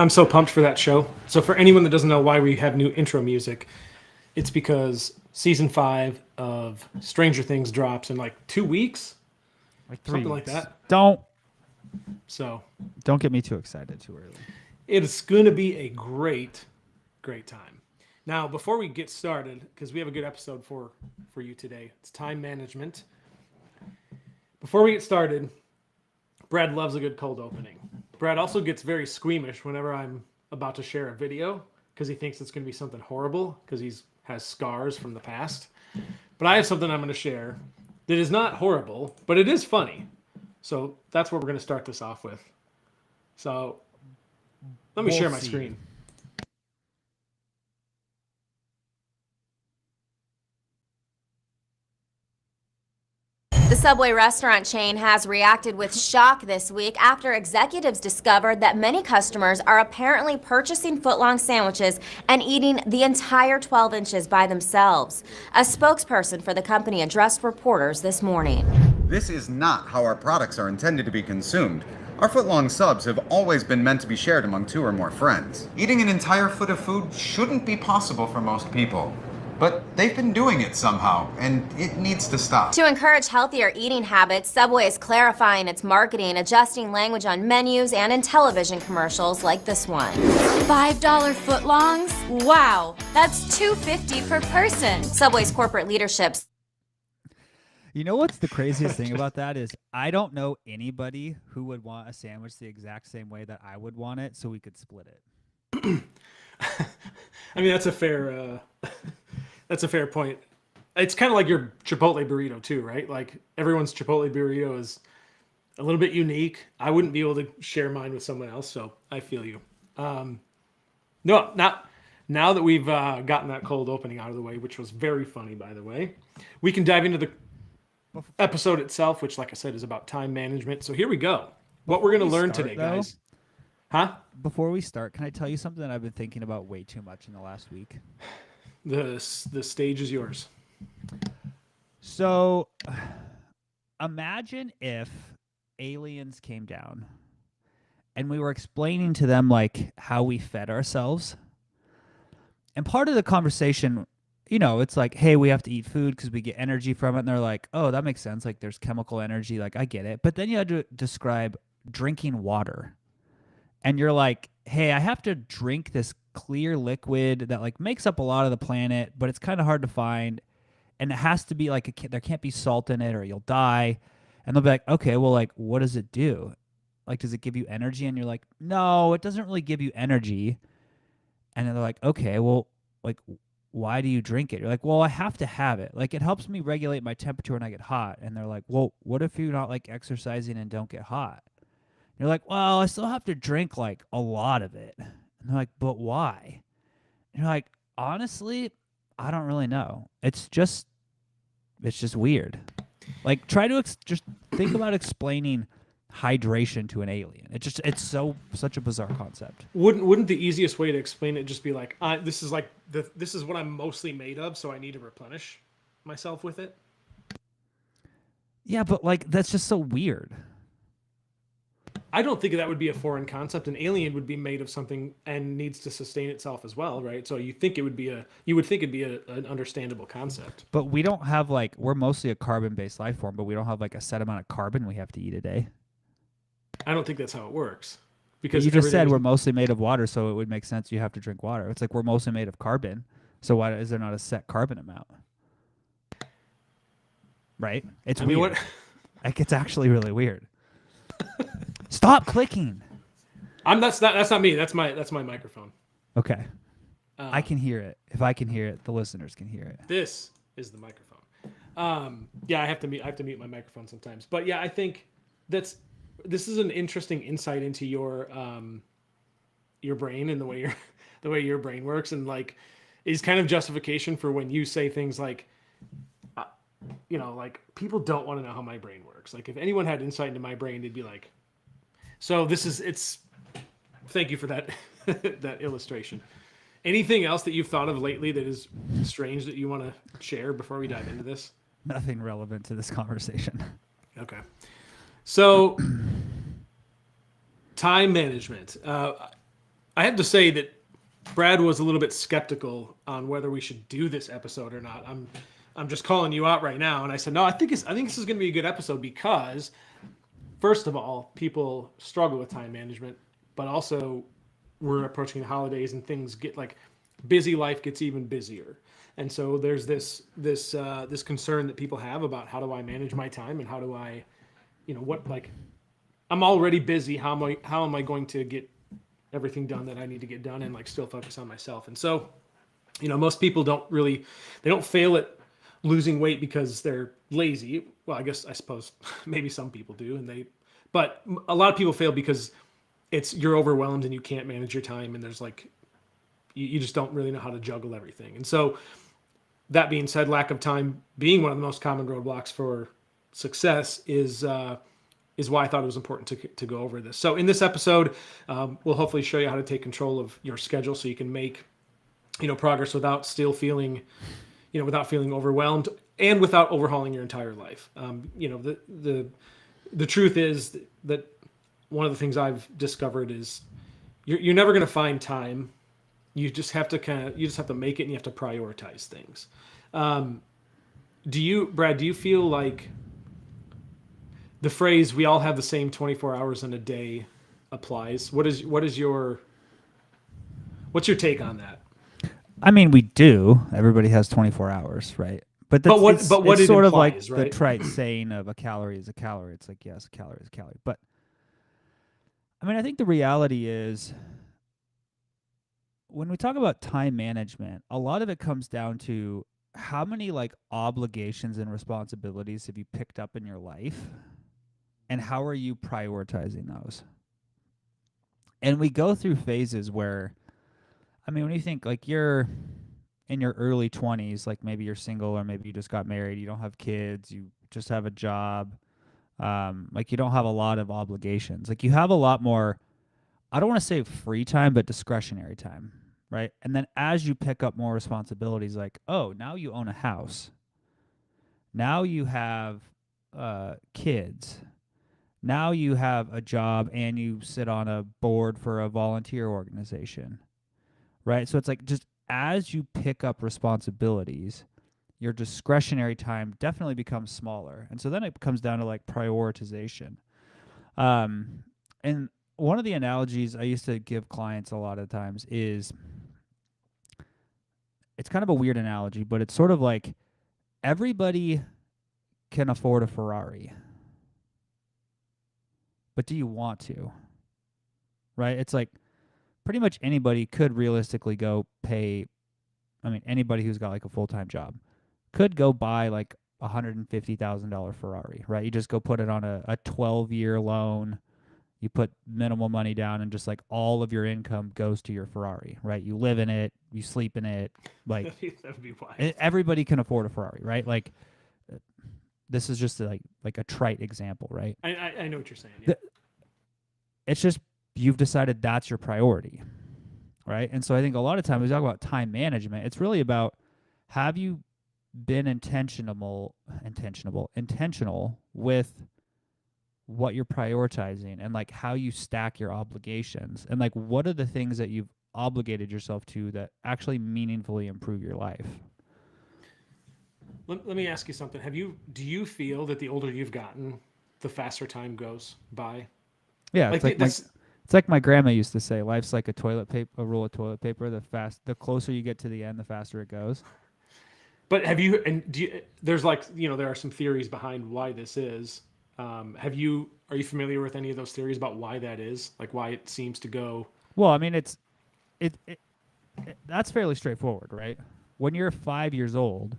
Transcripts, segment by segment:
I'm so pumped for that show. So for anyone that doesn't know why we have new intro music, it's because season 5 of Stranger Things drops in like 2 weeks, Like three something like weeks. that. Don't So don't get me too excited too early. it's going to be a great, great time. Now, before we get started, because we have a good episode for you today, it's time management. Before we get started, Brad loves a good cold opening. Brad also gets very squeamish whenever I'm about to share a video because he thinks it's going to be something horrible because he has scars from the past. But I have something I'm going to share that is not horrible, but it is funny. So that's what we're going to start this off with. So let me We'll share my see. screen. The Subway restaurant chain has reacted with shock this week after executives discovered that many customers are apparently purchasing footlong sandwiches and eating the entire 12 inches by themselves. A spokesperson for the company addressed reporters this morning. This is not how our products are intended to be consumed. Our foot-long subs have always been meant to be shared among 2 or more friends. Eating an entire foot of food shouldn't be possible for most people. But they've been doing it somehow, and it needs to stop. To encourage healthier eating habits, Subway is clarifying its marketing, adjusting language on menus and in television commercials like this one. $5 footlongs? Wow, that's $2.50 per person. Subway's corporate leadership. You know what's the craziest thing about that is I don't know anybody who would want a sandwich the exact same way that I would want it, so we could split it. I mean, that's a fair that's a fair point. It's kind of like your Chipotle burrito too, right? Like everyone's Chipotle burrito is a little bit unique. I wouldn't be able to share mine with someone else, so I feel you. No, not now that we've gotten that cold opening out of the way, which was very funny, by the way. We can dive into the episode itself, which, like I said, is about time management. So here we go. What we're going to learn today, guys. Huh? Before we start, can I tell you something that I've been thinking about way too much in the last week? The stage is yours. So imagine if aliens came down and we were explaining to them like how we fed ourselves. And part of the conversation, you know, it's like, hey, we have to eat food because we get energy from it. And they're like, oh, that makes sense. Like there's chemical energy. Like I get it. But then you had to describe drinking water. And you're like, hey, I have to drink this clear liquid that like makes up a lot of the planet, but it's kind of hard to find. And it has to be like, there can't be salt in it or you'll die. And they'll be like, okay, well, like, what does it do? Like, does it give you energy? And you're like, no, it doesn't really give you energy. And then they're like, okay, well, like, why do you drink it? You're like, well, I have to have it. Like, it helps me regulate my temperature when I get hot. And they're like, well, what if you're not like exercising and don't get hot? You're like, well, I still have to drink like a lot of it. And they're like, but why? And you're like, honestly, I don't really know. It's just weird. Like, try to just think about explaining hydration to an alien. It's such a bizarre concept. Wouldn't the easiest way to explain it just be like, this is what I'm mostly made of, so I need to replenish myself with it? Yeah, but like that's just so weird. I don't think that would be a foreign concept. An alien would be made of something and needs to sustain itself as well, right? So you would think it'd be an understandable concept. But we don't have like, we're mostly a carbon-based life form, but we don't have like a set amount of carbon we have to eat a day. I don't think that's how it works. Because you just said we're mostly made of water, so it would make sense you have to drink water. It's like we're mostly made of carbon, so why is there not a set carbon amount? Right? It's weird. Like it's actually really weird. Stop clicking. That's not me. That's my microphone. Okay. I can hear it. If I can hear it, the listeners can hear it. This is the microphone. Yeah, I have to mute my microphone sometimes. But yeah, I think this is an interesting insight into your brain and the way your brain works, and like is kind of justification for when you say things like, like people don't want to know how my brain works. Like if anyone had insight into my brain, they'd be like, so thank you for that that illustration. Anything else that you've thought of lately that is strange that you want to share before we dive into this? Nothing relevant to this conversation. Okay. So time management. I have to say that Brad was a little bit skeptical on whether we should do this episode or not. I'm just calling you out right now, and I said no. I think this is going to be a good episode because, first of all, people struggle with time management, but also we're approaching the holidays and things get like busy. Life gets even busier, and so there's this concern that people have about how do I manage my time and how do I, what like I'm already busy. How am I going to get everything done that I need to get done and like still focus on myself? And so, most people they don't fail at losing weight because they're lazy. Well, I suppose maybe some people do, but a lot of people fail because you're overwhelmed and you can't manage your time, and there's like you just don't really know how to juggle everything. And so, that being said, lack of time being one of the most common roadblocks for success is why I thought it was important to go over this. So in this episode, we'll hopefully show you how to take control of your schedule so you can make progress without still feeling without feeling overwhelmed and without overhauling your entire life. The truth is that one of the things I've discovered is you're never going to find time. You just have to make it, and you have to prioritize things. Brad, do you feel like the phrase "we all have the same 24 hours in a day" applies? What's your take on that? I mean, we do. Everybody has 24 hours, right? But what it sort of like implies, right? the trite saying of a calorie is a calorie. It's like, yes, a calorie is a calorie. But I mean, I think the reality is when we talk about time management, a lot of it comes down to how many like obligations and responsibilities have you picked up in your life, and how are you prioritizing those? And we go through phases where, I mean, when you think like you're in your early 20s, like maybe you're single or maybe you just got married, you don't have kids, you just have a job, like you don't have a lot of obligations. Like you have a lot more, I don't want to say free time, but discretionary time, right? And then as you pick up more responsibilities, like, oh, now you own a house. Now you have kids. Now you have a job and you sit on a board for a volunteer organization, right? So it's like just as you pick up responsibilities, your discretionary time definitely becomes smaller. And so then it comes down to like prioritization. And one of the analogies I used to give clients a lot of times is, it's kind of a weird analogy, but it's sort of like everybody can afford a Ferrari. But do you want to? Right? It's like pretty much anybody could realistically go pay. I mean, anybody who's got like a full-time job could go buy like $150,000 Ferrari, right? You just go put it on a 12-year loan. You put minimal money down, and just like all of your income goes to your Ferrari, right? You live in it, you sleep in it. Like that would be wild. Everybody can afford a Ferrari, right? Like this is just like a trite example, right? I know what you're saying. Yeah. It's just you've decided that's your priority, right? And so I think a lot of times we talk about time management. It's really about, have you been intentional with what you're prioritizing and like how you stack your obligations, and like what are the things that you've obligated yourself to that actually meaningfully improve your life. Let me ask you something. Do you feel that the older you've gotten, the faster time goes by? Yeah, it's like my grandma used to say, life's like a roll of toilet paper. The closer you get to the end, the faster it goes. But there's like, there are some theories behind why this is. Are you familiar with any of those theories about why that is? Like why it seems to go? Well, I mean, that's fairly straightforward, right? When you're 5 years old,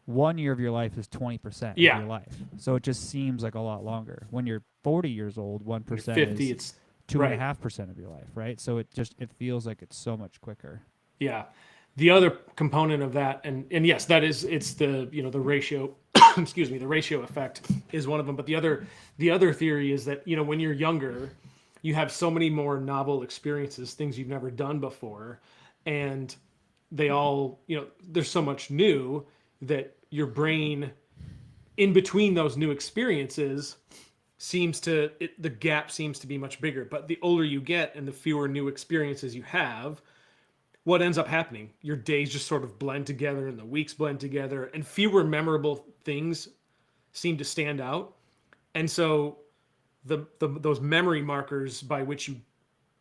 1 year of your life is 20% of your life. So it just seems like a lot longer. When you're 40 years old, 1% 50, is it's 2.5% of your life, right? So it feels like it's so much quicker. Yeah. The other component of that, and yes, it's the the ratio. Excuse me, the ratio effect is one of them. But the other theory is that when you're younger, you have so many more novel experiences, things you've never done before, and they all there's so much new that your brain, in between those new experiences, the gap seems to be much bigger. But the older you get and the fewer new experiences you have, what ends up happening? Your days just sort of blend together and the weeks blend together, and fewer memorable things seem to stand out. And so those memory markers by which you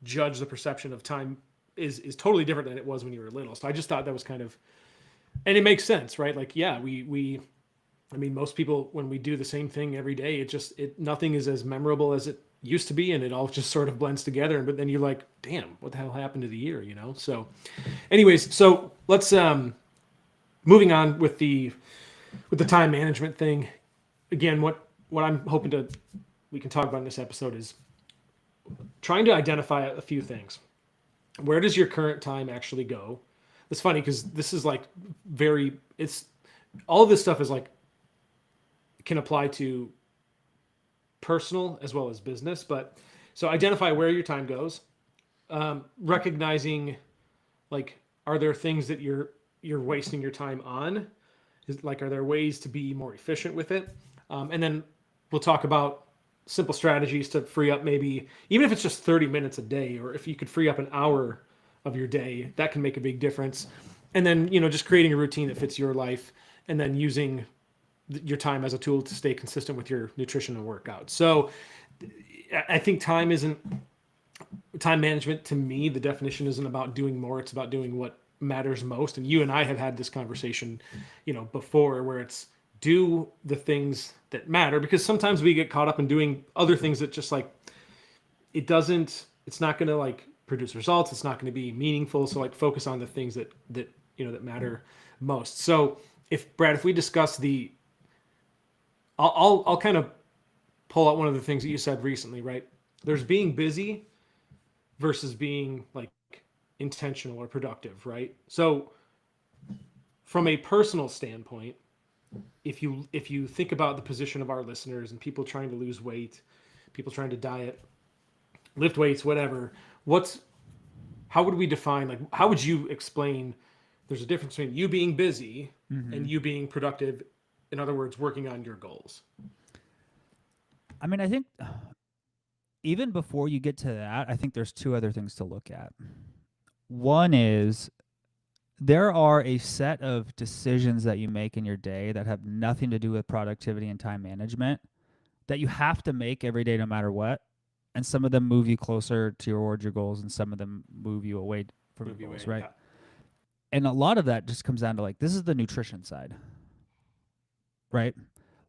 judge the perception of time is totally different than it was when you were little. So I just thought that was kind of, and it makes sense, right? Like, yeah, I mean, most people, when we do the same thing every day, nothing is as memorable as it used to be, and it all just sort of blends together. But then you're like, damn, what the hell happened to the year, you know? So anyways, so let's, moving on with the time management thing. Again, what I'm hoping we can talk about in this episode is trying to identify a few things. Where does your current time actually go? It's funny because this is like all of this stuff is like, can apply to personal as well as business. But so identify where your time goes, recognizing, like, are there things that you're wasting your time on? Are there ways to be more efficient with it? And then we'll talk about simple strategies to free up, maybe even if it's just 30 minutes a day, or if you could free up an hour of your day, that can make a big difference. And then, just creating a routine that fits your life, and then using your time as a tool to stay consistent with your nutrition and workout. So I think time management, to me, the definition isn't about doing more. It's about doing what matters most. And you and I have had this conversation, before, where it's do the things that matter, because sometimes we get caught up in doing other things that just like, it's not going to like produce results. It's not going to be meaningful. So like focus on the things that matter most. So if we discuss I'll kind of pull out one of the things that you said recently, right? There's being busy versus being like intentional or productive, right? So from a personal standpoint, if you think about the position of our listeners and people trying to lose weight, people trying to diet, lift weights, whatever, how would we define, like, how would you explain there's a difference between you being busy and you being productive? In other words, working on your goals. I mean, I think even before you get to that, I think there's two other things to look at. One is there are a set of decisions that you make in your day that have nothing to do with productivity and time management that you have to make every day no matter what. And some of them move you closer towards your goals, and some of them move you away from your goals, right? Yeah. And a lot of that just comes down to, like, this is the nutrition side, right?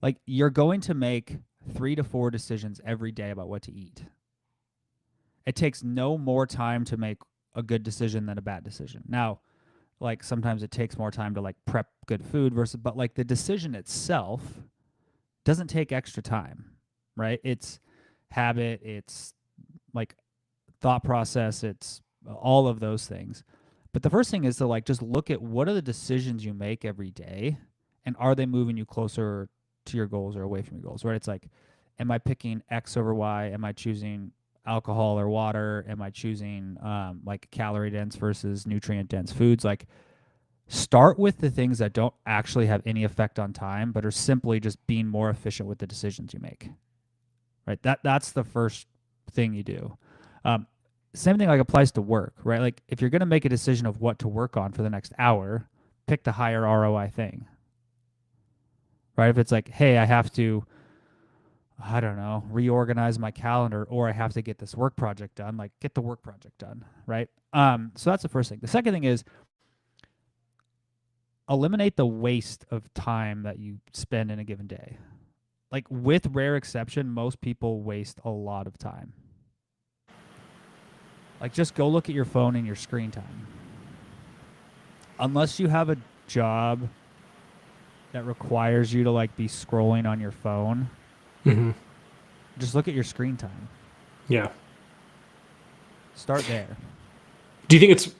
Like, you're going to make 3 to 4 decisions every day about what to eat. It takes no more time to make a good decision than a bad decision. Now, like, sometimes it takes more time to like prep good food but like the decision itself doesn't take extra time, right? It's habit, it's like thought process, it's all of those things. But the first thing is to like just look at what are the decisions you make every day, and are they moving you closer to your goals or away from your goals, right? It's like, am I picking X over Y? Am I choosing alcohol or water? Am I choosing like calorie dense versus nutrient dense foods? Like, start with the things that don't actually have any effect on time, but are simply just being more efficient with the decisions you make, right? That's the first thing you do. Same thing like applies to work, right? Like, if you're going to make a decision of what to work on for the next hour, pick the higher ROI thing, right? If it's like, hey, I have to, I don't know, reorganize my calendar, or I have to get this work project done, like, get the work project done, right? So that's the first thing. The second thing is eliminate the waste of time that you spend in a given day. Like, with rare exception, most people waste a lot of time. Like, just go look at your phone and your screen time. Unless you have a job that requires you to like be scrolling on your phone, just look at your screen time. Yeah. Start there. Do you think it's,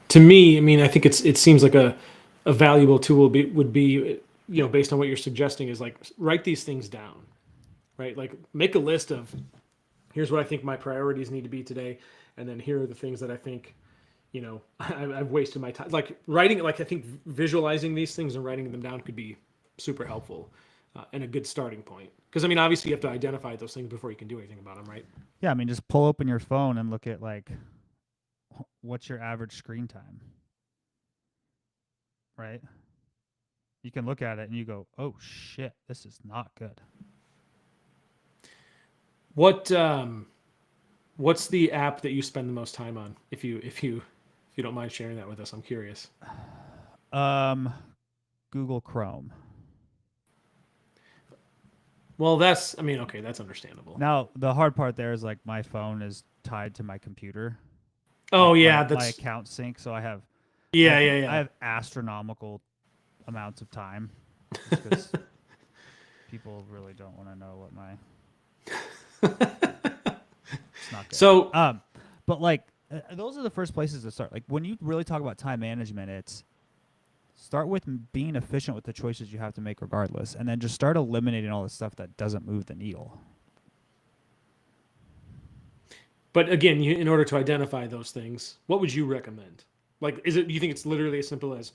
to me, I mean, I think it seems like a valuable tool would be, based on what you're suggesting, is like, write these things down, right? Like, make a list of, here's what I think my priorities need to be today. And then here are the things that I think, I've wasted my time. Like, writing, like, I think visualizing these things and writing them down could be super helpful. and a good starting point. Because I mean, obviously, you have to identify those things before you can do anything about them, right? Yeah, I mean, just pull open your phone and look at like what's your average screen time, right? You can look at it and you go, "Oh shit, this is not good." What's the app that you spend the most time on? If you don't mind sharing that with us, I'm curious. Google Chrome. Well, that's understandable. Now, the hard part there is like my phone is tied to my computer. Oh Like, yeah, my that's account sync, so I have yeah. I have astronomical amounts of time because people really don't want to know what my it's not good. So but like those are the first places to start. Like when you really talk about time management, it's start with being efficient with the choices you have to make regardless, and then just start eliminating all the stuff that doesn't move the needle. But again, in order to identify those things, what would you recommend? Like, do you think it's literally as simple as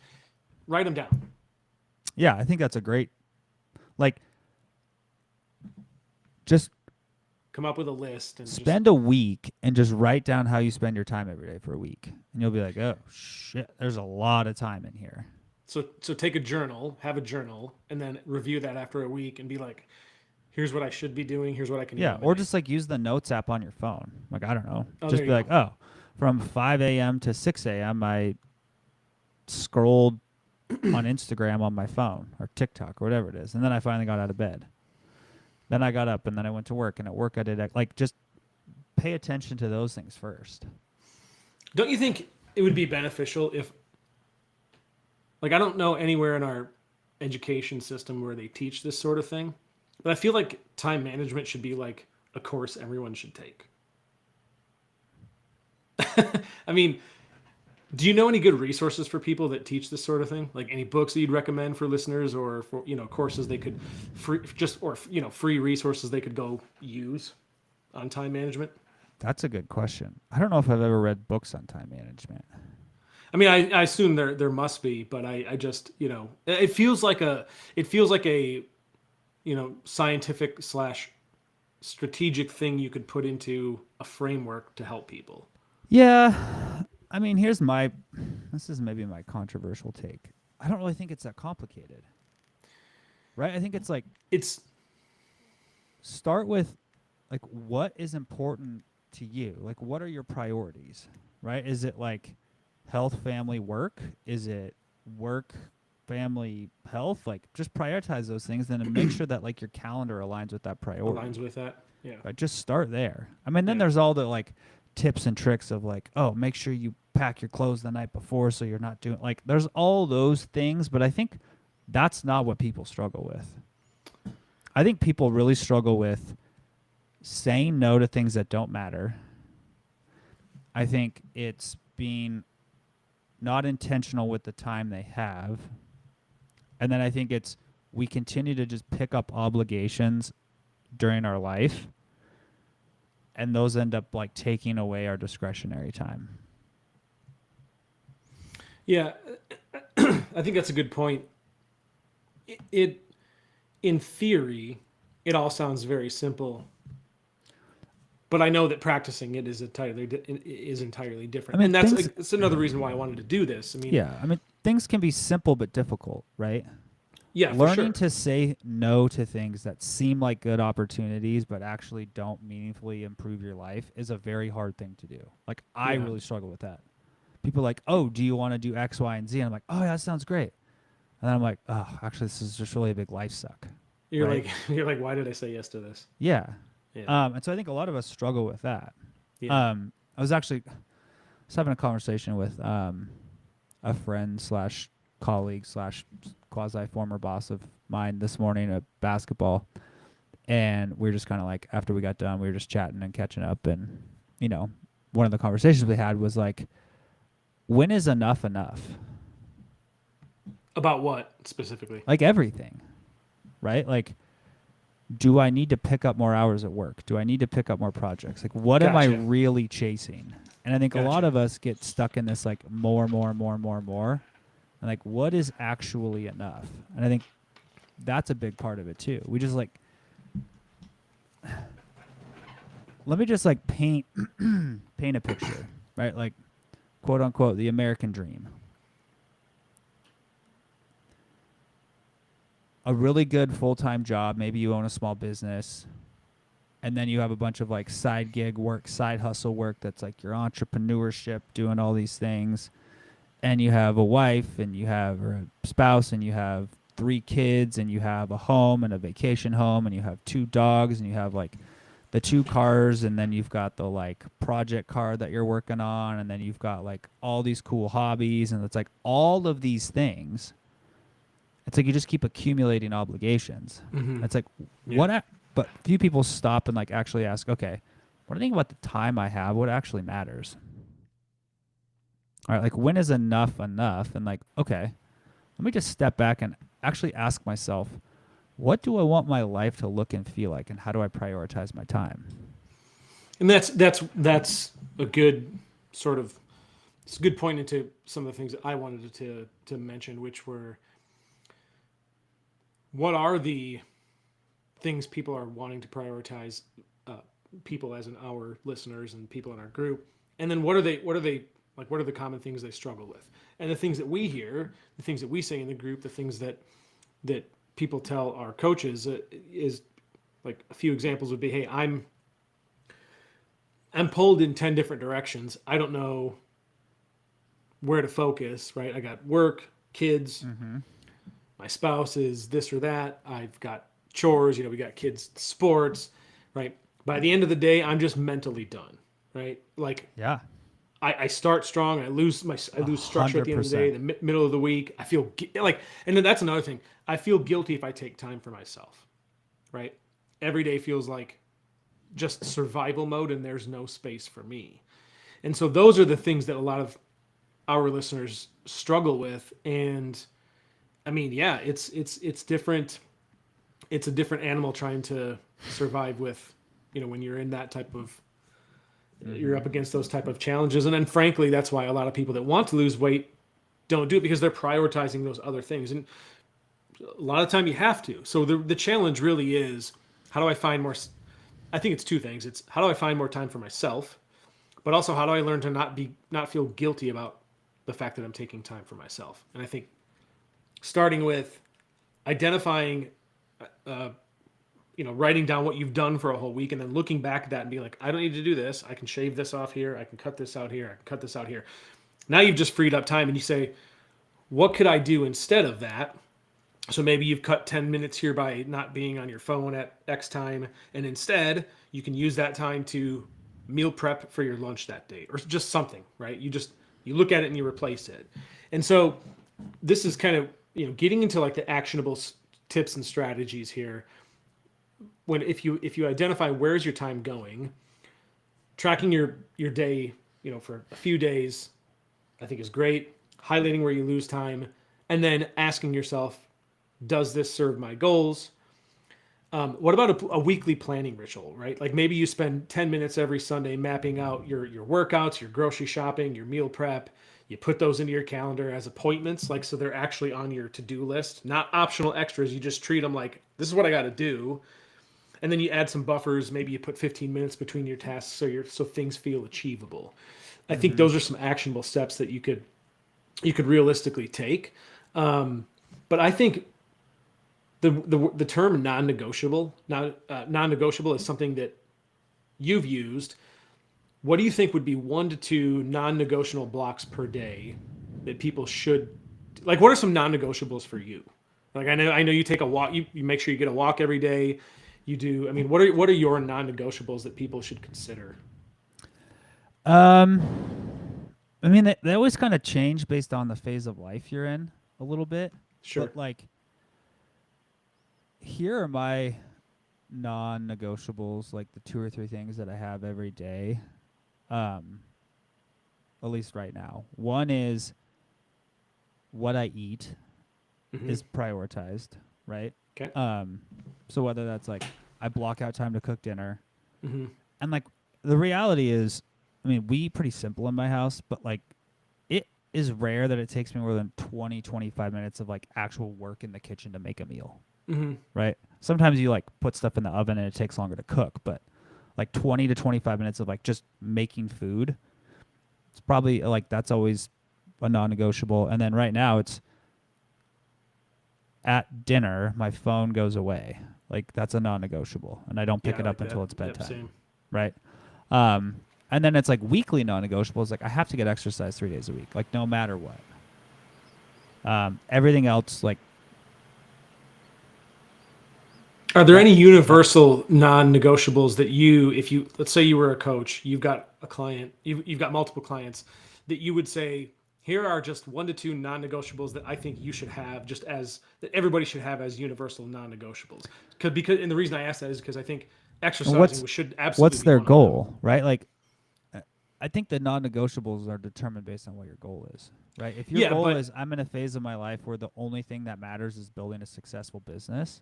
write them down? Yeah, I think that's a great, like, just Come up with a list and spend a week and just write down how you spend your time every day for a week, and you'll be like, oh shit, there's a lot of time in here. So take a journal, have a journal, and then review that after a week and be like, here's what I should be doing. Here's what I can do. Yeah, or just like use the notes app on your phone. Like, I don't know. Oh, Just there be you like, go. oh, from 5 a.m. to 6 a.m., I scrolled on Instagram on my phone or TikTok or whatever it is. And then I finally got out of bed. Then I got up and then I went to work. And at work I did, like, just pay attention to those things first. Don't you think it would be beneficial if, like, I don't know anywhere in our education system where they teach this sort of thing, but I feel like time management should be like a course everyone should take. I mean, do you know any good resources for people that teach this sort of thing? Like any books that you'd recommend for listeners, or for courses they could free resources they could go use on time management? That's a good question. I don't know if I've ever read books on time management. I mean, I assume there must be, but I just it feels like a scientific / strategic thing you could put into a framework to help people. Yeah. I mean, this is maybe my controversial take. I don't really think it's that complicated. Right? I think it's like, start with like what is important to you? Like what are your priorities? Right? Is it like health, family, work? Is it work, family, health? Like just prioritize those things then and make sure that like your calendar aligns with that priority. Aligns with that. Yeah. Right? Just start there. I mean, then there's all the like tips and tricks of like, oh, make sure you pack your clothes the night before so you're not doing like there's all those things, but I think that's not what people struggle with. I think people really struggle with saying no to things that don't matter. I think it's being not intentional with the time they have. And then I think it's we continue to just pick up obligations during our life, and those end up like taking away our discretionary time. Yeah, I think that's a good point. It in theory, it all sounds very simple, but I know that practicing it is entirely different. I mean, and that's another reason why I wanted to do this. I mean, yeah, I mean, things can be simple but difficult, right? Yeah, learning to say no to things that seem like good opportunities but actually don't meaningfully improve your life is a very hard thing to do. Like I really struggle with that. People are like, oh, do you want to do X, Y, and Z? And I'm like, oh, yeah, that sounds great. And then I'm like, oh, actually, this is just really a big life suck. You're like, why did I say yes to this? Yeah. Yeah. And so I think a lot of us struggle with that. Yeah. I was having a conversation with a friend / colleague / quasi former boss of mine this morning at basketball, and we were just kind of like, after we got done, we were just chatting and catching up, and one of the conversations we had was like, when is enough enough? About what specifically? Like everything, right? Like, do I need to pick up more hours at work? Do I need to pick up more projects? Like, what am I really chasing? And I think a lot of us get stuck in this like more. And like, what is actually enough? And I think that's a big part of it too. We just like, let me just like paint a picture, right? Like, quote unquote, the American dream. A really good full-time job, maybe you own a small business, and then you have a bunch of like side gig work, side hustle work that's like your entrepreneurship, doing all these things. And you have a wife and you have or a spouse and you have 3 kids and you have a home and a vacation home and you have 2 dogs and you have like the 2 cars and then you've got the like project car that you're working on and then you've got like all these cool hobbies and it's like all of these things. It's like you just keep accumulating obligations. Mm-hmm. It's like Yeah. but few people stop and like actually ask, okay, what do I think about the time I have? What actually matters? All right, like when is enough enough? And like, okay, let me just step back and actually ask myself, what do I want my life to look and feel like, and how do I prioritize my time? And that's a good sort of, it's a good point into some of the things that I wanted to mention, which were, what are the things people are wanting to prioritize, people as in our listeners and people in our group, and then what are they like, what are the common things they struggle with, and the things that we hear, the things that we say in the group, the things that people tell our coaches, is like, a few examples would be, hey, I'm pulled in 10 different directions. I don't know where to focus, right? I got work, kids, my spouse is this or that. I've got chores, we got kids, sports, right? By the end of the day, I'm just mentally done, right? Like, Yeah. I start strong. I lose structure at the end of the day. The middle of the week, I feel like, and then that's another thing. I feel guilty if I take time for myself, right? Every day feels like just survival mode, and there's no space for me. And so those are the things that a lot of our listeners struggle with. And I mean, yeah, it's different. It's a different animal trying to survive with, when you're in that type of, you're up against those type of challenges. And then frankly, that's why a lot of people that want to lose weight don't do it, because they're prioritizing those other things. And a lot of time you have to. So the challenge really is, how do I find more? I think it's 2 things. It's how do I find more time for myself, but also how do I learn to not feel guilty about the fact that I'm taking time for myself. And I think starting with identifying, writing down what you've done for a whole week, and then looking back at that and being like, I don't need to do this. I can shave this off here. I can cut this out here. I can cut this out here. Now you've just freed up time, and you say, what could I do instead of that? So maybe you've cut 10 minutes here by not being on your phone at X time, and instead you can use that time to meal prep for your lunch that day, or just something, right? You look at it and you replace it. And so this is kind of, getting into like the actionable tips and strategies here. If you identify where's your time going, tracking your day, for a few days, I think is great. Highlighting where you lose time, and then asking yourself, does this serve my goals? What about a weekly planning ritual, right? Like maybe you spend 10 minutes every Sunday mapping out your workouts, your grocery shopping, your meal prep. You put those into your calendar as appointments, like, so they're actually on your to-do list, not optional extras. You just treat them like, this is what I got to do. And then you add some buffers. Maybe you put 15 minutes between your tasks so things feel achievable. I think those are some actionable steps that you could realistically take. But I think the term non-negotiable is something that you've used. What do you think would be 1 to 2 non-negotiable blocks per day that people should, like, what are some non-negotiables for you? Like, I know you take a walk, you make sure you get a walk every day. You do. I mean, what are your non-negotiables that people should consider? I mean, they always kind of change based on the phase of life you're in a little bit. Sure. But like, here are my non-negotiables, like the 2 or 3 things that I have every day. At least right now. One is what I eat is prioritized, right? Okay. So whether that's like I block out time to cook dinner, and like the reality is, I mean, we eat pretty simple in my house, but like it is rare that it takes me more than 20, 25 minutes of like actual work in the kitchen to make a meal. right? Sometimes you like put stuff in the oven and it takes longer to cook, but like 20 to 25 minutes of like just making food, it's probably like that's always a non-negotiable. And then right now it's at dinner, my phone goes away. Like that's a non-negotiable, and I don't pick Yeah, it I up like until that. it's bedtime, Same. right? And then it's like weekly non-negotiables. Like I have to get exercise 3 days a week, like no matter what. Everything else, like, Are there any universal non-negotiables that you, if you, let's say you were a coach, you've got a client, you've got multiple clients, that you would say, here are just 1 to 2 non-negotiables that I think you should have, just as that everybody should have as universal non-negotiables. Because and the reason I ask that is because I think exercising should absolutely what's be their one of them. goal, right? Like, I think the non-negotiables are determined based on what your goal is, right? If your goal is, I'm in a phase of my life where the only thing that matters is building a successful business,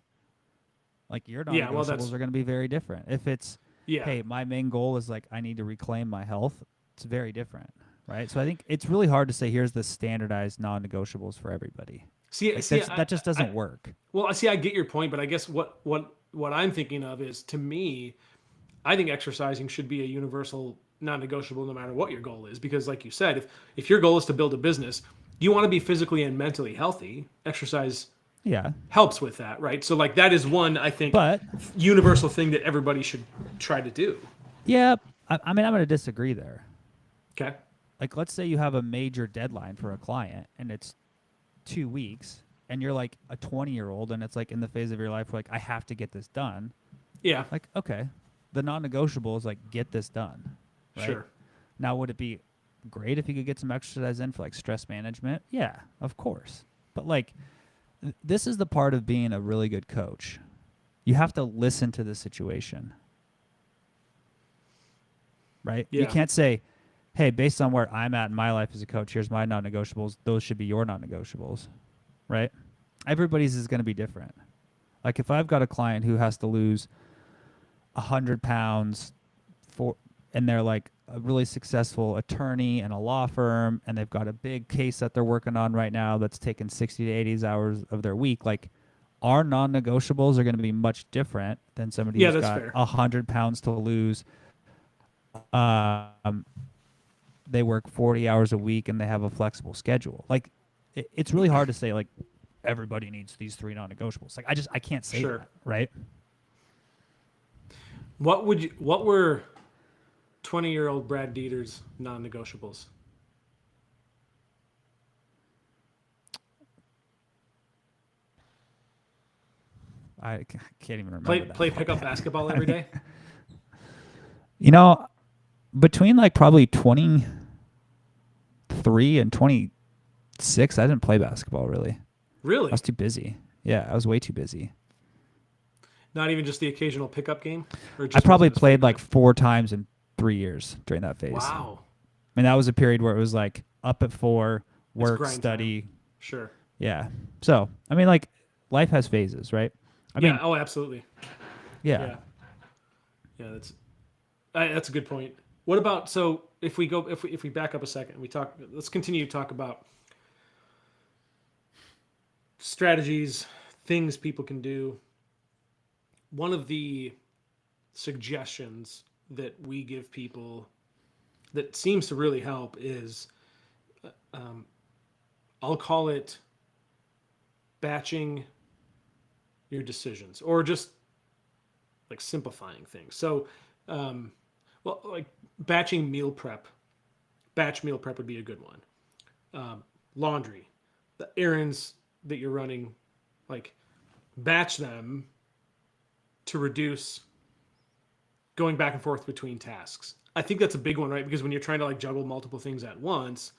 like your non-negotiables are going to be very different. If it's, hey, my main goal is like I need to reclaim my health, it's very different, right? So I think it's really hard to say here's the standardized non-negotiables for everybody. That just doesn't work. Well, I get your point, but I guess what I'm thinking of is, to me, I think exercising should be a universal non-negotiable no matter what your goal is, because like you said, if your goal is to build a business, you want to be physically and mentally healthy. Exercise helps with that, right? So like that is one, I think, universal thing that everybody should try to do. Yeah, I mean, I'm going to disagree there. Okay. Like, let's say you have a major deadline for a client and it's 2 weeks, and you're like a 20-year-old and it's like in the phase of your life where like I have to get this done. Yeah. Like, okay, the non-negotiable is like get this done. Right? Sure. Now, would it be great if you could get some exercise in for like stress management? Yeah, of course. But like, this is the part of being a really good coach. You have to listen to the situation. Right? Yeah. You can't say, hey, based on where I'm at in my life as a coach, here's my non-negotiables. Those should be your non-negotiables. Right? Everybody's is going to be different. Like if I've got a client who has to lose 100 pounds and they're like a really successful attorney in a law firm, and they've got a big case that they're working on right now that's taken 60 to 80 hours of their week, like our non-negotiables are going to be much different than somebody who's got 100 pounds to lose. They work 40 hours a week and they have a flexible schedule. Like it's really hard to say like everybody needs these 3 non-negotiables. Like I can't say that, right? What were 20-year-old Brad Dieter's non-negotiables? I can't even remember. Play pickup basketball every day? You know, between like probably 23 and 26, I didn't play basketball really. Really? I was too busy. Yeah, I was way too busy. Not even just the occasional pickup game? Or just I probably played like 4 times in 3 years during that phase. Wow. I mean, that was a period where it was like up at 4, work, study. Time. Sure. Yeah. So, I mean, like life has phases, right? I mean, oh, absolutely. Yeah. Yeah, that's a good point. What about, so if we back up a second, let's continue to talk about strategies, things people can do. One of the suggestions that we give people that seems to really help is, I'll call it batching your decisions, or just like simplifying things. So, like batching meal prep. Batch meal prep would be a good one. Laundry, the errands that you're running, like batch them to reduce going back and forth between tasks. I think that's a big one, right? Because when you're trying to like juggle multiple things at once,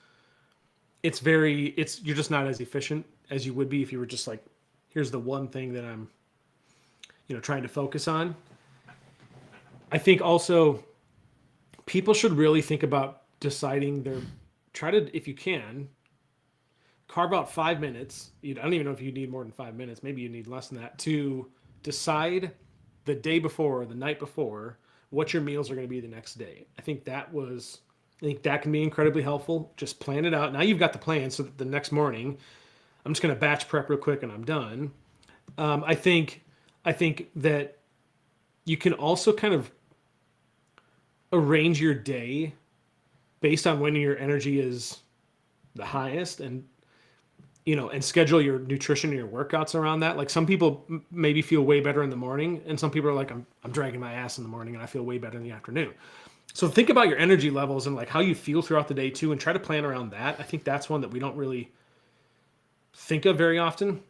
you're just not as efficient as you would be if you were just like, here's the one thing that I'm, trying to focus on. I think also people should really think about deciding if you can, carve out 5 minutes. I don't even know if you need more than 5 minutes. Maybe you need less than that to decide the day before or the night before what your meals are going to be the next day. I think that can be incredibly helpful. Just plan it out. Now you've got the plan so that the next morning, I'm just going to batch prep real quick and I'm done. I think that you can also kind of arrange your day based on when your energy is the highest, and and schedule your nutrition and your workouts around that. Like some people maybe feel way better in the morning, and some people are like, I'm dragging my ass in the morning and I feel way better in the afternoon. So think about your energy levels and like how you feel throughout the day too, and try to plan around that. I think that's one that we don't really think of very often.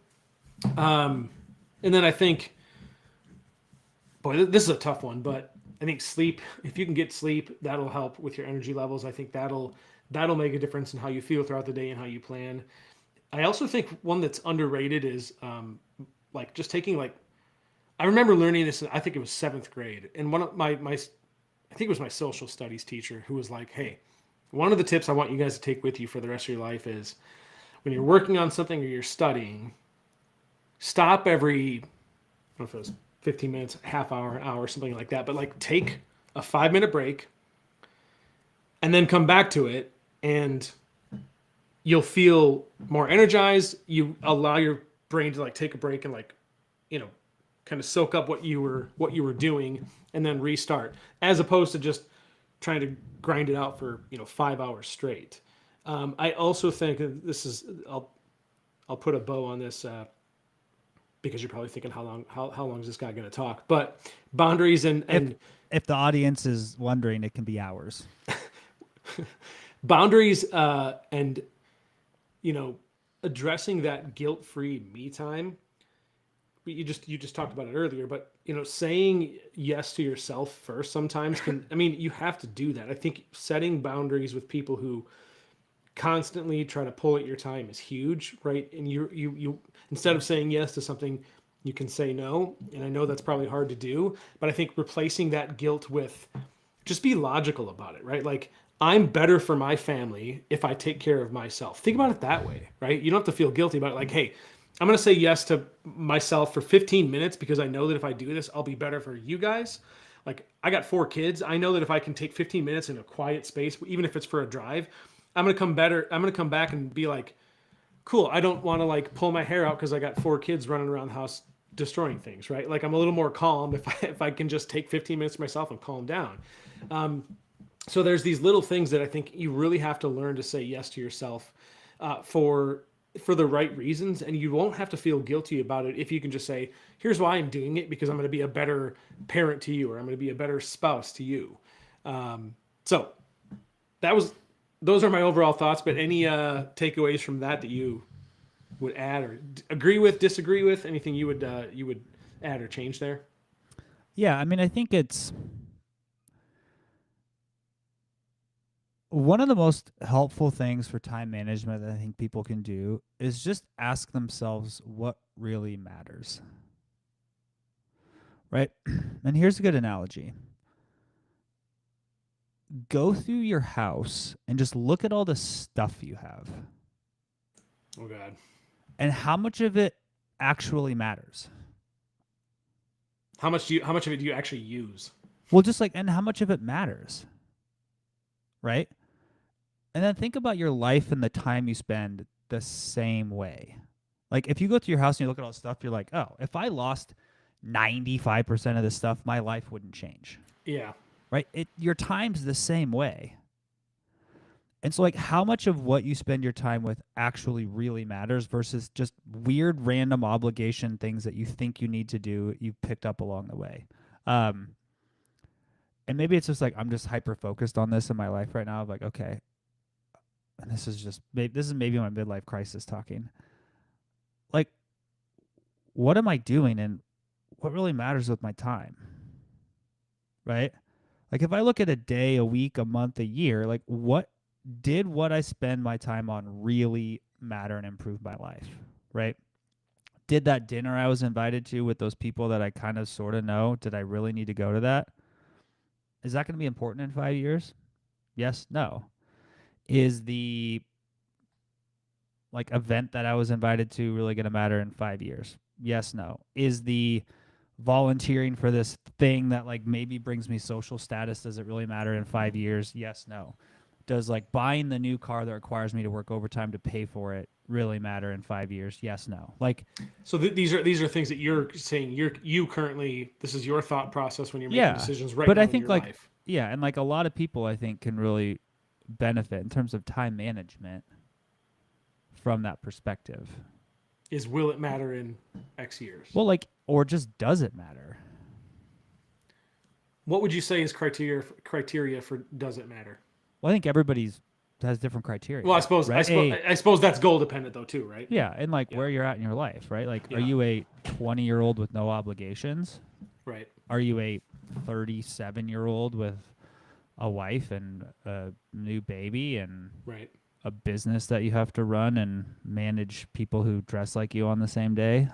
And then I think, boy, this is a tough one, but I think sleep, if you can get sleep, that'll help with your energy levels. I think that'll make a difference in how you feel throughout the day and how you plan. I also think one that's underrated is like just taking like, I remember learning this, I think it was 7th grade. And one of my I think it was my social studies teacher who was like, hey, one of the tips I want you guys to take with you for the rest of your life is when you're working on something or you're studying, stop every, I don't know if it was 15 minutes, half hour, an hour, something like that. But like take a 5-minute break and then come back to it, and you'll feel more energized. You allow your brain to like take a break and like, kind of soak up what you were doing and then restart, as opposed to just trying to grind it out for 5 hours straight. I also think that this is, I'll put a bow on this because you're probably thinking how long is this guy going to talk? But boundaries and if the audience is wondering, it can be hours. Boundaries and addressing that guilt-free me time. You just talked about it earlier, but saying yes to yourself first sometimes can, I mean, you have to do that. I think setting boundaries with people who constantly try to pull at your time is huge, right? And you instead of saying yes to something, you can say no. And I know that's probably hard to do, but I think replacing that guilt with just be logical about it, right? Like, I'm better for my family if I take care of myself. Think about it that way, right? You don't have to feel guilty about it. Like, hey, I'm going to say yes to myself for 15 minutes because I know that if I do this, I'll be better for you guys. Like, I got 4 kids. I know that if I can take 15 minutes in a quiet space, even if it's for a drive, I'm going to come back and be like, cool. I don't want to like pull my hair out because I got 4 kids running around the house destroying things, right? Like, I'm a little more calm if I can just take 15 minutes to myself and calm down. So there's these little things that I think you really have to learn to say yes to yourself for the right reasons, and you won't have to feel guilty about it if you can just say, here's why I'm doing it, because I'm going to be a better parent to you, or I'm going to be a better spouse to you. So those are my overall thoughts, but any takeaways from that you would add or agree with, disagree with, anything you would add or change there? Yeah, I mean, I think it's one of the most helpful things for time management that I think people can do is just ask themselves what really matters. Right? And here's a good analogy. Go through your house and just look at all the stuff you have. Oh God. And how much of it actually matters? How much of it do you actually use? Well, just like, and how much of it matters? Right? And then think about your life and the time you spend the same way. Like, if you go to your house and you look at all the stuff, you're like, oh, if I lost 95% of this stuff, my life wouldn't change. Yeah. Right? Your time's the same way. And so, like, how much of what you spend your time with actually really matters versus just weird, random obligation things that you think you need to do, you've picked up along the way. And maybe it's just like I'm just hyper-focused on this in my life right now of like, okay, and this is maybe my midlife crisis talking. Like, what am I doing and what really matters with my time? Right? Like, if I look at a day, a week, a month, a year, like what I spend my time on really matter and improve my life? Right? Did that dinner I was invited to with those people that I kind of sort of know, did I really need to go to that? Is that going to be important in 5 years? Yes, no. Is the like event that I was invited to really going to matter in 5 years? Yes, no. Is the volunteering for this thing that like maybe brings me social status, does it really matter in 5 years? Yes, no. Does like buying the new car that requires me to work overtime to pay for it really matter in 5 years? Yes, no. Like, So these are things that you're saying you currently, this is your thought process when you're making yeah. decisions right But now I in think your like, life. yeah, and like a lot of people I think can really benefit in terms of time management from that perspective. Is will it matter in X years? Well, like, or just does it matter? What would you say is criteria for does it matter? Well, I think everybody's has different criteria. Well, I suppose right? I suppose that's goal dependent though too, right? Yeah, and like Yeah. where you're at in your life, right? Like, are Yeah. you a 20-year-old with no obligations? Right. Are you a 37-year-old with a wife and a new baby and Right. a business that you have to run and manage people who dress like you on the same day?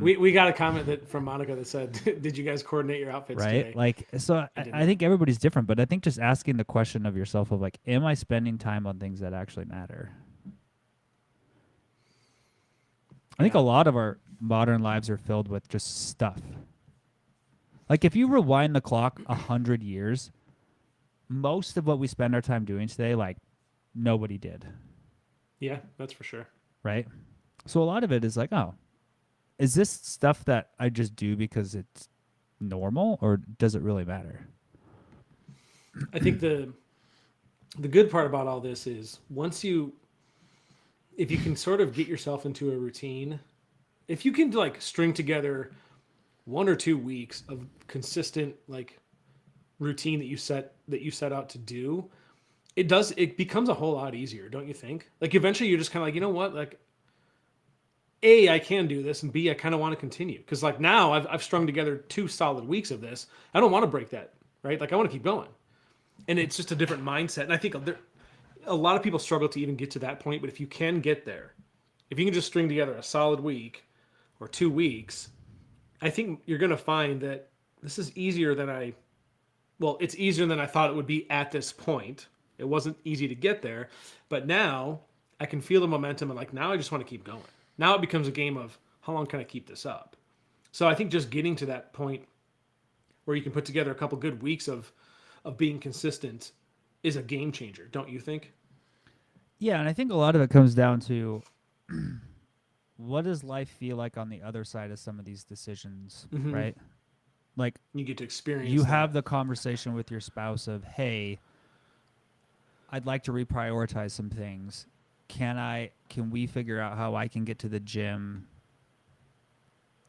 We got a comment from Monica that said, "Did you guys coordinate your outfits right? today?" Like, so I think everybody's different, but I think just asking the question of yourself of like, am I spending time on things that actually matter? I think a lot of our modern lives are filled with just stuff. Like if you rewind the clock 100 years, most of what we spend our time doing today, like nobody did, Yeah, that's for sure. right? So a lot of it is like, oh, is this stuff that I just do because it's normal, or does it really matter? I think the good part about all this is if you can sort of get yourself into a routine, if you can like string together 1 or 2 weeks of consistent like routine that you set out to do, it becomes a whole lot easier, don't you think? Like eventually you're just kind of like, you know what, like A, I can do this, and B, I kind of want to continue because like now I've strung together 2 solid weeks of this. I don't want to break that, right? Like I want to keep going, and it's just a different mindset. And I think a lot of people struggle to even get to that point, but if you can get there, if you can just string together a solid week or 2 weeks, I think you're going to find that this is easier than it's easier than I thought it would be at this point. It wasn't easy to get there, but now I can feel the momentum and like now I just want to keep going. Now it becomes a game of how long can I keep this up? So I think just getting to that point where you can put together a couple good weeks of being consistent is a game changer, don't you think? Yeah, and I think a lot of it comes down to what does life feel like on the other side of some of these decisions, right? Like You get to experience you that. have the conversation with your spouse of, hey, I'd like to reprioritize some things. Can we figure out how I can get to the gym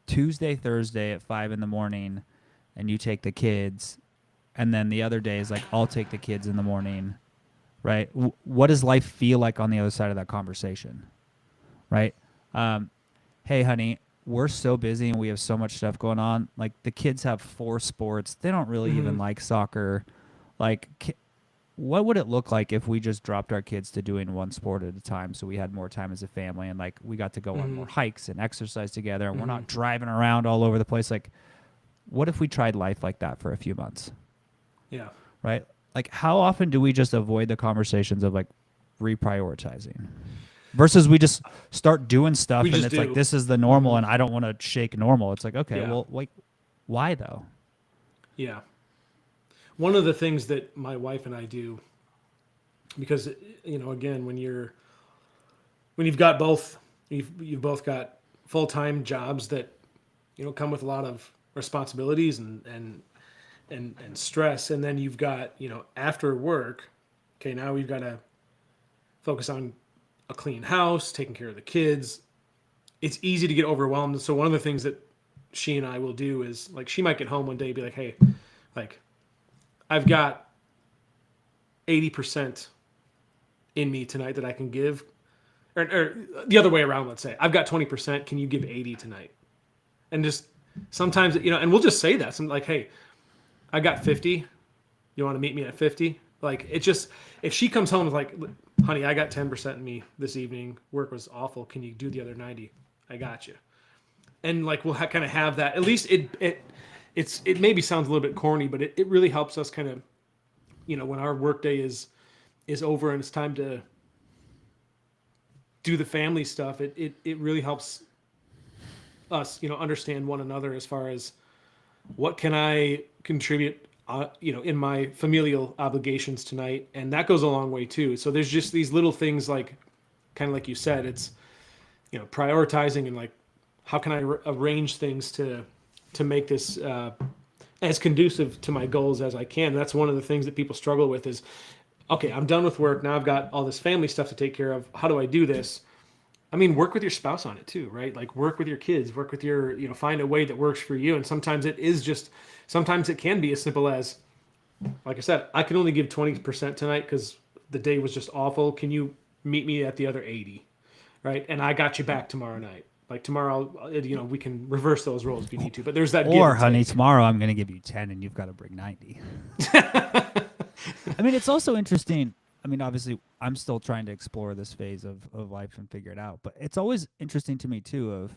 Tuesday, Thursday at 5 a.m, and you take the kids, and then the other day is like I'll take the kids in the morning, right? What does life feel like on the other side of that conversation, right? Hey, honey, we're so busy and we have so much stuff going on. Like the kids have 4 sports. They don't really even like soccer. Like, what would it look like if we just dropped our kids to doing 1 sport at a time so we had more time as a family and like we got to go on more hikes and exercise together and we're not driving around all over the place? Like, what if we tried life like that for a few months? Yeah. Right? Like, how often do we just avoid the conversations of like reprioritizing versus we just start doing stuff and it's like, this is the normal and I don't want to shake normal. It's like, okay, well, like, why though? Yeah. One of the things that my wife and I do, because again, when you've got you've both got full-time jobs that come with a lot of responsibilities and stress, and then you've got after work, okay, now we've got to focus on a clean house, taking care of the kids. It's easy to get overwhelmed. So one of the things that she and I will do is like she might get home one day and be like, hey, like I've got 80% in me tonight that I can give, or the other way around. Let's say I've got 20%. Can you give 80 tonight? And just sometimes, and we'll just say that. So I'm like, hey, I got 50. You want to meet me at 50? Like it just, if she comes home and is like, honey, I got 10% in me this evening. Work was awful. Can you do the other 90? I got you. And like, we'll kind of have that. At least it maybe sounds a little bit corny, but it really helps us kind of, when our workday is over and it's time to do the family stuff, it really helps us, understand one another as far as what can I contribute, in my familial obligations tonight. And that goes a long way too. So there's just these little things like, kind of like you said, it's prioritizing and like, how can I arrange things to make this as conducive to my goals as I can. That's one of the things that people struggle with is, okay, I'm done with work. Now I've got all this family stuff to take care of. How do I do this? I mean, work with your spouse on it too, right? Like work with your kids, work with your, find a way that works for you. And sometimes sometimes it can be as simple as, like I said, I can only give 20% tonight because the day was just awful. Can you meet me at the other 80? Right. And I got you back tomorrow night. Like tomorrow, we can reverse those roles if you need to, but there's that. Or honey, tomorrow I'm going to give you 10 and you've got to bring 90. I mean, it's also interesting. I mean, obviously, I'm still trying to explore this phase of life and figure it out. But it's always interesting to me, too, of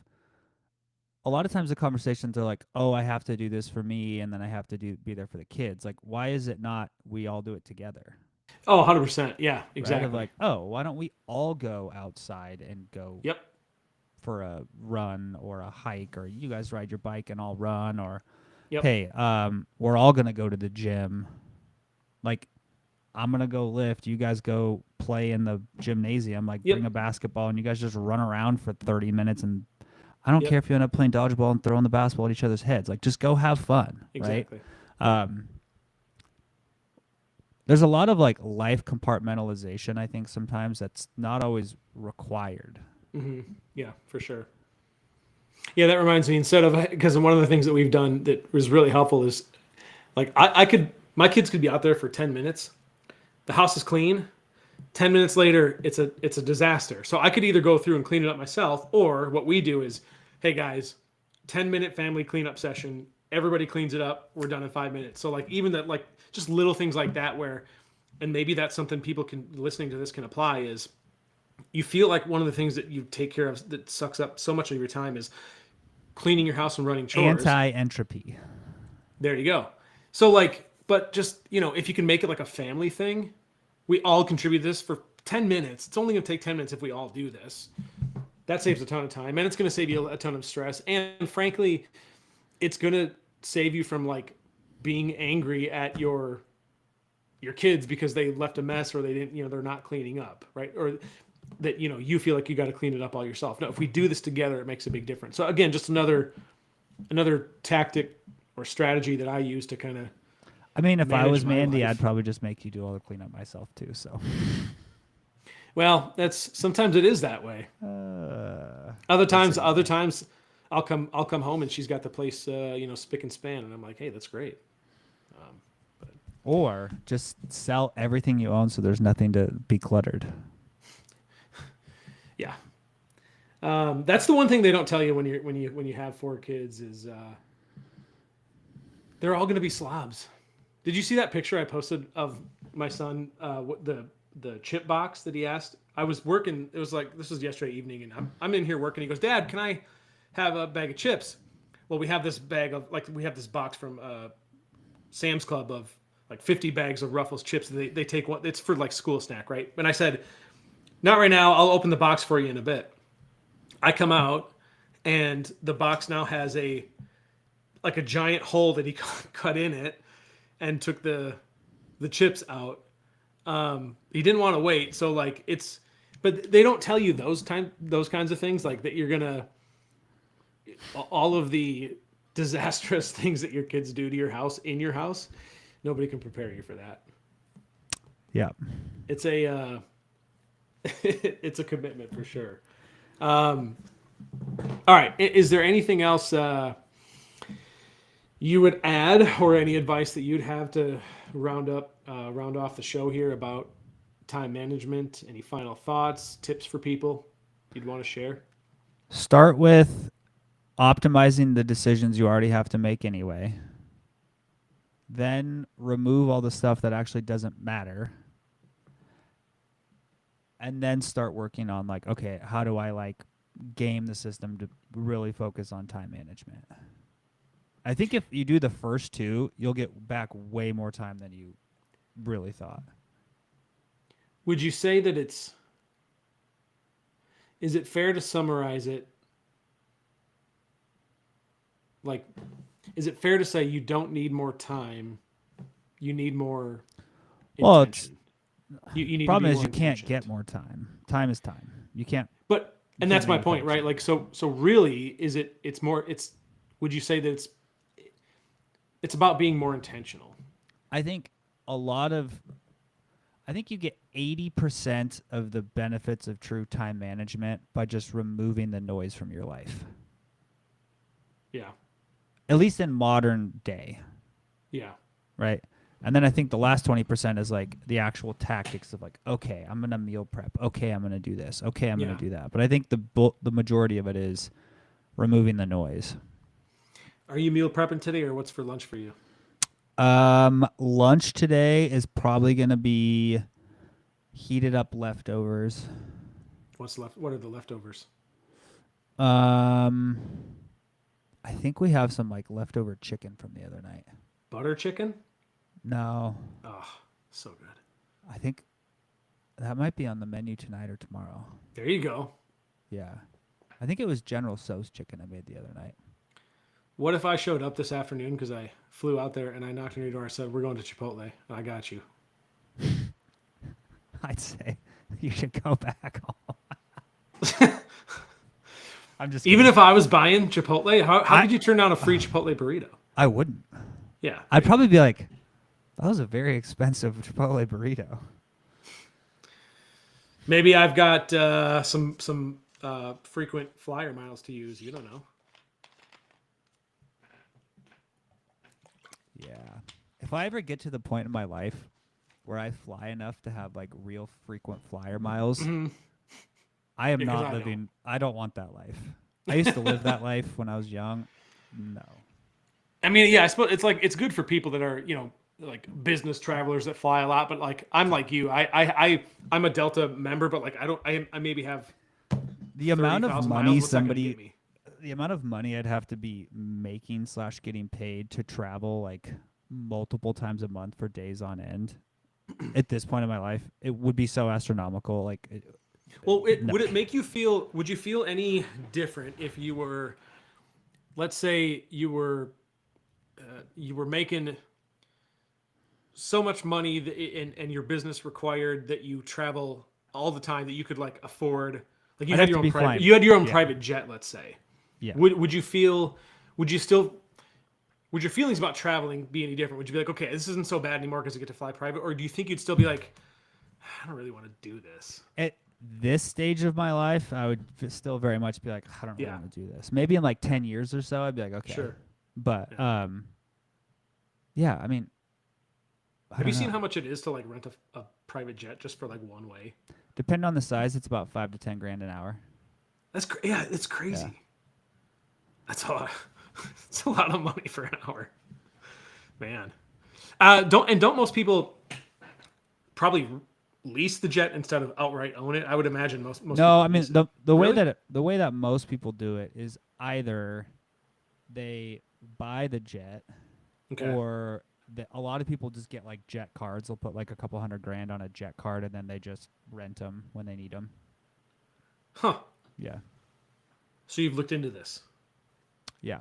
a lot of times the conversations are like, oh, I have to do this for me, and then I have to be there for the kids. Like, why is it not we all do it together? Oh, 100%. Yeah, exactly. Right? Of like, oh, why don't we all go outside and go for a run or a hike, or you guys ride your bike and I'll run, or hey, we're all going to go to the gym. Like, I'm going to go lift. You guys go play in the gymnasium. Like, bring a basketball and you guys just run around for 30 minutes. And I don't care if you end up playing dodgeball and throwing the basketball at each other's heads. Like, just go have fun. Exactly. Right? There's a lot of, like, life compartmentalization, I think, sometimes that's not always required. Mm-hmm. Yeah, for sure. Yeah, that reminds me, because one of the things that we've done that was really helpful is, like, my kids could be out there for 10 minutes. The house is clean. 10 minutes later, it's a disaster. So I could either go through and clean it up myself, or what we do is, hey guys, 10-minute family cleanup session. Everybody cleans it up. We're done in 5 minutes. So like even that, like just little things like that where, and maybe that's something people listening to this can apply is, you feel like one of the things that you take care of that sucks up so much of your time is cleaning your house and running chores. Anti-entropy. There you go. So like, but just, if you can make it like a family thing, we all contribute this for 10 minutes. It's only going to take 10 minutes if we all do this. That saves a ton of time, and it's going to save you a ton of stress. And frankly, it's going to save you from like being angry at your kids because they left a mess or they didn't, they're not cleaning up, right? Or that, you feel like you got to clean it up all yourself. No, if we do this together, it makes a big difference. So again, just another tactic or strategy that I use to kind of, I mean, if I was Mandy, I'd probably just make you do all the cleanup myself too. So, well, sometimes it is that way. Other times, I'll come home and she's got the place, spick and span, and I'm like, hey, that's great. Or just sell everything you own so there's nothing to be cluttered. Yeah, that's the one thing they don't tell you when you have 4 kids is they're all going to be slobs. Did you see that picture I posted of my son? The chip box that he asked. I was working. It was like this was yesterday evening, and I'm in here working. He goes, "Dad, can I have a bag of chips?" Well, we have this box from Sam's Club of like 50 bags of Ruffles chips. They take one. It's for like school snack, right? And I said, "Not right now. I'll open the box for you in a bit." I come out, and the box now has a giant hole that he cut in it, and took the chips out. He didn't want to wait, so like but they don't tell you those kinds of things, like that you're gonna all of the disastrous things that your kids do to your house in your house. Nobody can prepare you for that. Yeah, it's a it's a commitment for sure. All right, is there anything else you would add, or any advice that you'd have to round off the show here about time management? Any final thoughts, tips for people you'd want to share? Start with optimizing the decisions you already have to make anyway. Then remove all the stuff that actually doesn't matter. And then start working on like, okay, how do I like game the system to really focus on time management? I think if you do the first 2, you'll get back way more time than you really thought. Would you say that is it fair to summarize it? Like, is it fair to say you don't need more time? You need more intention? Well, you need problem is you can't get more time. Time is time. You can't. But And that's my point, right? Like, so really, would you say that it's about being more intentional? I think you get 80% of the benefits of true time management by just removing the noise from your life. Yeah. At least in modern day. Yeah. Right? And then I think the last 20% is like the actual tactics of like, okay, I'm going to meal prep. Okay, I'm going to do this. Okay, I'm going to do that. But I think the majority of it is removing the noise. Are you meal prepping today, or what's for lunch for you? Lunch today is probably going to be heated up leftovers. What's left? What are the leftovers? I think we have some like leftover chicken from the other night. Butter chicken? No. Oh, so good. I think that might be on the menu tonight or tomorrow. There you go. Yeah. I think it was General Tso's chicken I made the other night. What if I showed up this afternoon because I flew out there and I knocked on your door and said, we're going to Chipotle. I got you. I'd say you should go back home. I'm just Even if I was buying Chipotle, how could you turn down a free Chipotle burrito? I wouldn't. Yeah. I'd probably be like, that was a very expensive Chipotle burrito. Maybe I've got some frequent flyer miles to use. You don't know. Yeah. If I ever get to the point in my life where I fly enough to have like real frequent flyer miles, I am not living. I don't want that life. I used to live that life when I was young. No. I mean, yeah, I suppose it's good for people that are, like business travelers that fly a lot, but like I'm like you. I'm a Delta member, but like I maybe have the amount of money the amount of money I'd have to be making / getting paid to travel like multiple times a month for days on end at this point in my life, it would be so astronomical. Like, would it make you feel? Would you feel any different if you were, let's say, you were making so much money and your business required that you travel all the time that you could like afford, like you had your own private jet, let's say. Yeah. Would your feelings about traveling be any different? Would you be like, okay, this isn't so bad anymore because I get to fly private? Or do you think you'd still be like, I don't really want to do this? At this stage of my life, I would still very much be like, I don't really want to do this. Maybe in like 10 years or so, I'd be like, okay. Sure. But, I mean. Have you seen how much it is to like rent a private jet just for like one way? Depending on the size, it's about $5,000 to $10,000 an hour. It's crazy. Yeah. That's it's a lot of money for an hour, man. Don't most people probably lease the jet instead of outright own it? I would imagine most. No, I mean the way that most people do it is either they buy the jet, or a lot of people just get like jet cards. They'll put like a couple $100,000 on a jet card and then they just rent them when they need them. Huh. Yeah. So you've looked into this. Yeah.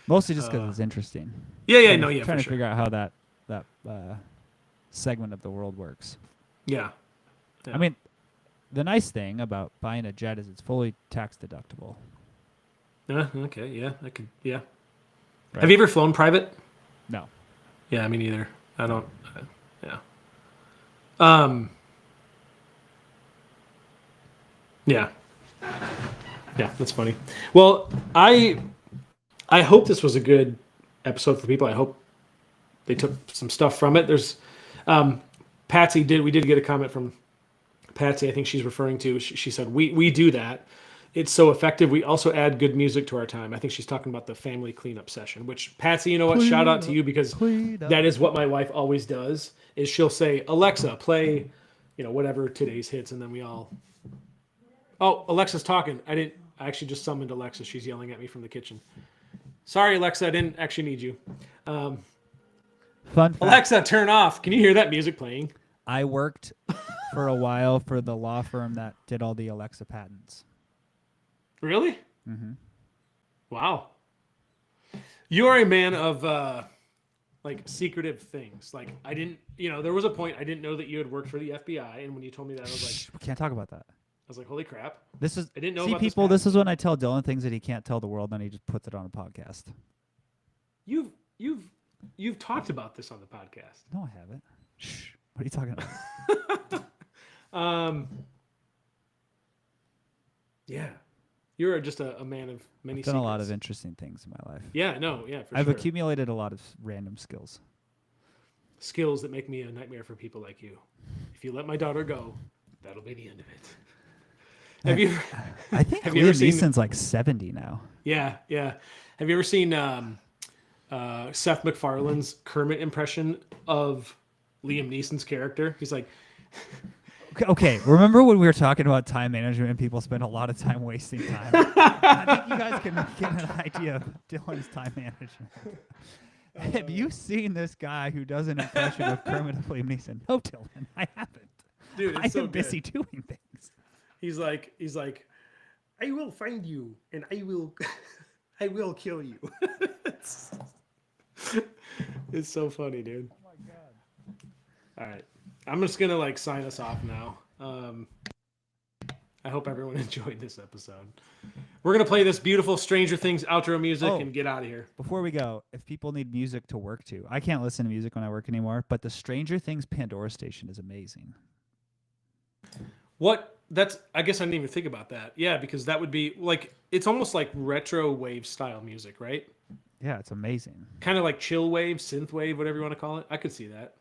Mostly just because it's interesting. Yeah, trying to figure out how that segment of the world works. Yeah. I mean, the nice thing about buying a jet is it's fully tax deductible. Okay. Yeah. I could. Yeah. Right. Have you ever flown private? No. Yeah, me neither. I don't. Yeah. Yeah. Yeah, that's funny. Well, I hope this was a good episode for people. I hope they took some stuff from it. There's Patsy we did get a comment from Patsy. I think she's referring to. She said we do that. It's so effective. We also add good music to our time. I think she's talking about the family cleanup session. Which Patsy, you know what? Shout out to you because that is what my wife always does. Is she'll say, Alexa, play, whatever today's hits, and then we all. Oh, Alexa's talking. I actually just summoned Alexa. She's yelling at me from the kitchen. Sorry, Alexa. I didn't actually need you. Fun fact. Alexa, turn off. Can you hear that music playing? I worked for a while for the law firm that did all the Alexa patents. Really? Mm-hmm. Wow. You are a man of like secretive things. Like I didn't, there was a point I didn't know that you had worked for the FBI, and when you told me that, I was like, we can't talk about that. was like, holy crap. This is I didn't know see about people. this This is when I tell Dylan things that he can't tell the world, and he just puts it on a podcast. You've talked about this on the podcast. No, I haven't. Shh. What are you talking about? Yeah. You're just a man of many I've done a lot secrets. of interesting things in my life. Yeah, no, yeah, for I've sure. accumulated a lot of random skills. Skills that make me a nightmare for people like you. If you let my daughter go, that'll be the end of it. Have you? I think Have you ever Liam seen? Neeson's like 70 now. Yeah, yeah. Have you ever seen Seth MacFarlane's Kermit impression of Liam Neeson's character? He's like, Okay, remember when we were talking about time management and people spend a lot of time wasting time? I think you guys can get an idea of Dylan's time management. Have you seen this guy who does an impression of Kermit of Liam Neeson? No, Dylan, I haven't. dude, I it's so am busy good. doing things. He's like, I will find you and I will, I will kill you. It's so funny, dude. Oh my god. All right. I'm just going to like sign us off now. I hope everyone enjoyed this episode. We're going to play this beautiful Stranger Things outro music and get out of here. Before we go, if people need music to work to, I can't listen to music when I work anymore, but the Stranger Things Pandora station is amazing. What? I guess I didn't even think about that. Yeah, because that would be like, it's almost like retro wave style music, right? Yeah, it's amazing. Kind of like chill wave, synth wave, whatever you want to call it. I could see that.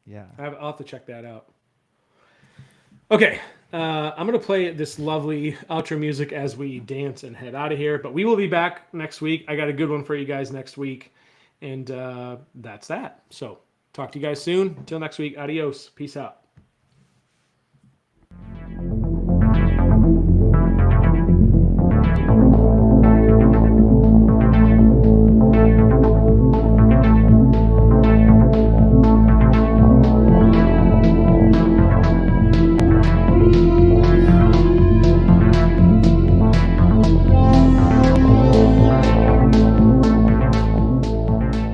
Yeah. I'll have to check that out. Okay, I'm going to play this lovely outro music as we dance and head out of here. But we will be back next week. I got a good one for you guys next week. And that's that. So talk to you guys soon. Until next week, adios. Peace out.